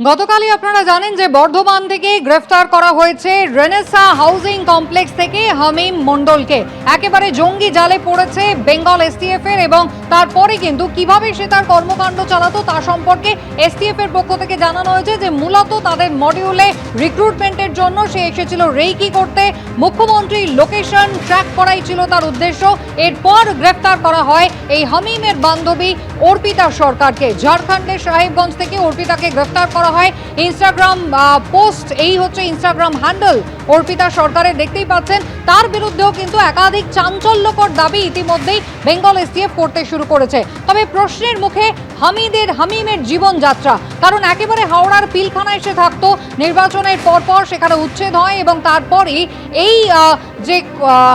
গতকালই আপনারা জানেন যে বর্ধমান থেকে গ্রেফতার করা হয়েছে রেনেসা হাউজিং কমপ্লেক্স থেকে হামিম মণ্ডলকে। একেবারে জঙ্গি জালে পড়েছে বেঙ্গল এসটিএফ এর, এবং তারপরে কিন্তু কিভাবে সে তার কর্মকাণ্ড চালাতো তা সম্পর্কে এসটিএফ এর পক্ষ থেকে জানানো হয়েছে যে মূলত তাদের মডিউলে রিক্রুটমেন্টের জন্য সে এসেছিল রেইকি করতে। মুখ্যমন্ত্রীর লোকেশন ট্র্যাক করাই ছিল তার উদ্দেশ্য। এরপর গ্রেফতার করা হয় এই হামিমের বান্ধবী অর্পিতা সরকারকে। ঝাড়খণ্ডের সাহেবগঞ্জ থেকে অর্পিতাকে গ্রেফতার করা হয়। ইনস্টাগ্রাম পোস্ট, এই হচ্ছে ইনস্টাগ্রাম হ্যান্ডেল অর্পিতা সরকারের, দেখতেই পাচ্ছেন। তার বিরুদ্ধেও কিন্তু একাধিক চাঞ্চল্যকর দাবি ইতিমধ্যেই বেঙ্গল এসটিএফ করতে শুরু করেছে। তবে প্রশ্নের মুখে হামিমের জীবনযাত্রা, কারণ একেবারে হাওড়ার পিলখানায় সে থাকতো। নির্বাচনের পরপর সেখানে উচ্ছেদ হয় এবং তারপরই এই যে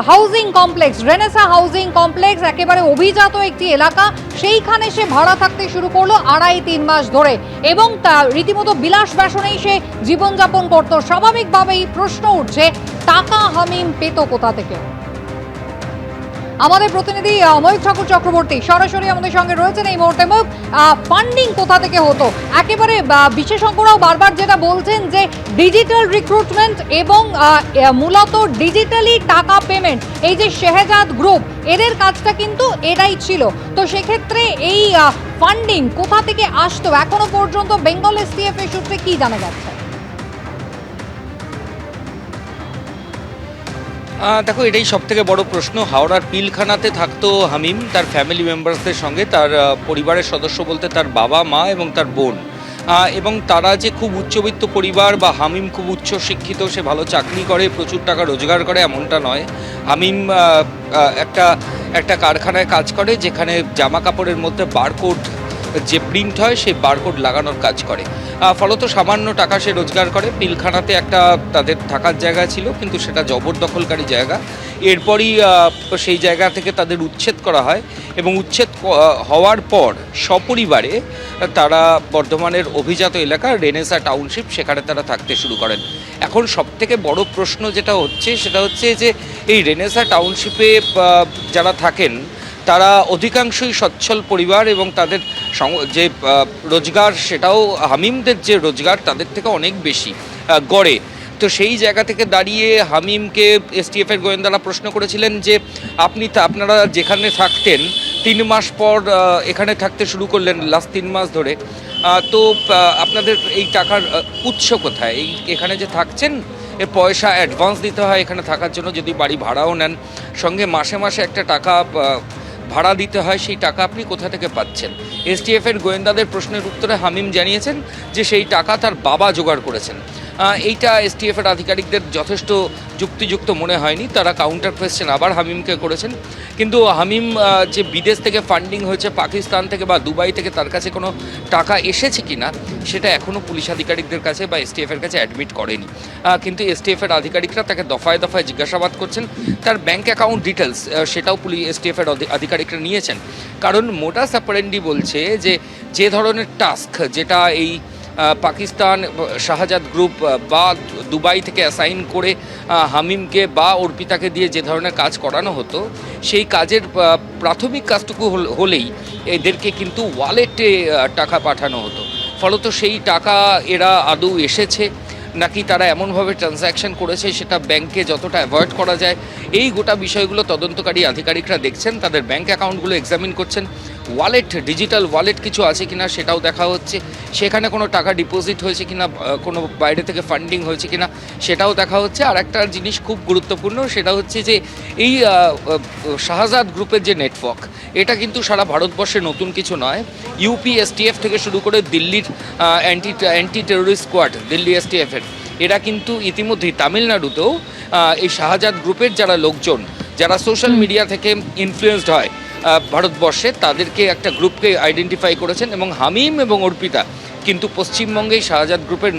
housing complex, Renaissance housing complex, একেবারে অভিজাত একটি এলাকা, সেইখানে সে ভাড়া থাকতে শুরু করলো 2.5-3 মাস ধরে, এবং তা রীতিমতো বিলাস ব্যাসনেই সে জীবনযাপন করত। স্বাভাবিকভাবেই প্রশ্ন উঠছে, টাকা হামিম পেত কোথা থেকে? আমাদের প্রতিনিধি ময়ূক ঠাকুর চক্রবর্তী সরাসরি আমাদের সঙ্গে রয়েছেন এই মুহূর্তে। ময়ূক, ফান্ডিং কোথা থেকে হতো? একেবারে বিশেষজ্ঞরাও বারবার যেটা বলছেন যে ডিজিটাল রিক্রুটমেন্ট এবং মূলত ডিজিটালি টাকা পেমেন্ট, এই যে শেহজাদ গ্রুপ, এদের কাজটা কিন্তু এটাই ছিল। তো সেক্ষেত্রে এই ফান্ডিং কোথা থেকে আসতো এখনো পর্যন্ত বেঙ্গল এসটিএফ এর সূত্রে কি জানা যাচ্ছে? দেখো, এটাই সব থেকে বড় প্রশ্ন। হাওড়ার পিলখানাতে থাকতো হামিম তার ফ্যামিলি মেম্বার্সদের সঙ্গে। তার পরিবারের সদস্য বলতে তার বাবা, মা এবং তার বোন। এবং তারা যে খুব উচ্চবিত্ত পরিবার বা হামিম খুব উচ্চ শিক্ষিত, সে ভালো চাকরি করে, প্রচুর টাকা রোজগার করে, এমনটা নয়। হামিম একটা কারখানায় কাজ করে, যেখানে জামা কাপড়ের মধ্যে বারকোড যে প্রিন্ট হয় সেই বারকোড লাগানোর কাজ করে। ফলত সামান্য টাকা সে রোজগার করে। পিলখানাতে একটা তাদের থাকার জায়গা ছিল, কিন্তু সেটা জবরদখলকারী জায়গা। এরপরই সেই জায়গা থেকে তাদের উচ্ছেদ করা হয়, এবং উচ্ছেদ হওয়ার পর সপরিবারে তারা বর্ধমানের অভিজাত এলাকা রেনেসা টাউনশিপ, সেখানে তারা থাকতে শুরু করেন। এখন সবথেকে বড় প্রশ্ন যেটা হচ্ছে সেটা হচ্ছে যে এই রেনেসা টাউনশিপে যারা থাকেন তারা অধিকাংশই সচ্ছল পরিবার, এবং তাদের যে রোজগার সেটাও হামিমদের যে রোজগার তাদের থেকে অনেক বেশি গড়ে। তো সেই জায়গা থেকে দাঁড়িয়ে হামিমকে এসটিএফের গোয়েন্দারা প্রশ্ন করেছিলেন যে আপনারা যেখানে থাকতেন 3 মাস পর এখানে থাকতে শুরু করলেন, লাস্ট 3 মাস ধরে, তো আপনাদের এই টাকার উৎস কোথায়? এখানে যে থাকছেন এর পয়সা অ্যাডভান্স দিতে হয় এখানে থাকার জন্য, যদি বাড়ি ভাড়াও নেন সঙ্গে মাসে মাসে একটা টাকা ভাড়া দিতে হয়, সেই টাকা আপনি কোথা থেকে পাচ্ছেন? এসটিএফের গোয়েন্দাদের প্রশ্নের উত্তরে হামিম জানিয়েছেন যে সেই টাকা তার বাবা জোগাড় করেছেন। এইটা এসটিএফের আধিকারিকদের যথেষ্ট যুক্তিযুক্ত মনে হয়নি। তারা কাউন্টার কোয়েশ্চেন আবার হামিমকে করেছেন, কিন্তু হামিম যে বিদেশ থেকে ফান্ডিং হয়েছে, পাকিস্তান থেকে বা দুবাই থেকে তার কাছে কোনো টাকা এসেছে কিনা সেটা এখনও পুলিশ আধিকারিকদের কাছে বা এসটিএফের কাছে অ্যাডমিট করেনি। কিন্তু এসটিএফের আধিকারিকরা তাকে দফায় দফায় জিজ্ঞাসাবাদ করছেন। তার ব্যাঙ্ক অ্যাকাউন্ট ডিটেলস সেটাও এসটিএফের আধিকারিকরা নিয়েছেন, কারণ মোটাস অপারেন্ডি বলছে যে ধরনের টাস্ক যেটা এই পাকিস্তান শাহজাদ গ্রুপ বা দুবাই থেকে অ্যাসাইন করে হামিমকে বা অর্পিতাকে দিয়ে যে ধরনের কাজ করানো হতো, সেই কাজের প্রাথমিক কাজটুকু হলেই এদেরকে কিন্তু ওয়ালেটে টাকা পাঠানো হতো। ফলত সেই টাকা এরা আদৌ এসেছে নাকি তারা এমনভাবে ট্রানজ্যাকশন করেছে সেটা ব্যাংকে যতটা অ্যাভয়েড করা যায়, এই গোটা বিষয়গুলো তদন্তকারী আধিকারিকরা দেখছেন। তাদের ব্যাংক অ্যাকাউন্টগুলো এক্সামিন করছেন, ওয়ালেট, ডিজিটাল ওয়ালেট কিছু আছে কিনা সেটাও দেখা হচ্ছে, সেখানে কোনো টাকা ডিপোজিট হয়েছে কিনা, কোনো বাইরে থেকে ফান্ডিং হয়েছে কিনা সেটাও দেখা হচ্ছে। আর একটা জিনিস খুব গুরুত্বপূর্ণ, সেটা হচ্ছে যে এই শাহজাদ গ্রুপের যে নেটওয়ার্ক, এটা কিন্তু সারা ভারতবর্ষে নতুন কিছু নয়। ইউপি এসটিএফ থেকে শুরু করে দিল্লির অ্যান্টি টেরোরিস্ট স্কোয়াড, দিল্লি এসটিএফের, এরা কিন্তু ইতিমধ্যেই তামিলনাড়ুতেও এই শাহজাদ গ্রুপের যারা লোকজন, যারা সোশ্যাল মিডিয়া থেকে ইনফ্লুয়েসড হয় ভারতবর্ষে, তাদেরকে একটা গ্রুপকে আইডেন্টিফাই করেছেন। এবং হামিম এবং অর্পিতা কিন্তু পশ্চিমবঙ্গেই শাহজাদ গ্রুপের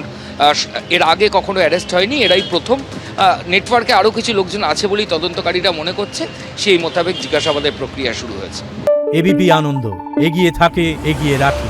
এর আগে কখনো অ্যারেস্ট হয়নি, এরাই প্রথম। নেটওয়ার্কে আরও কিছু লোকজন আছে বলেই তদন্তকারীরা মনে করছে, সেই মোতাবেক জিজ্ঞাসাবাদের প্রক্রিয়া শুরু হয়েছে। এবিপি আনন্দ, এগিয়ে থাকে, এগিয়ে রাখে।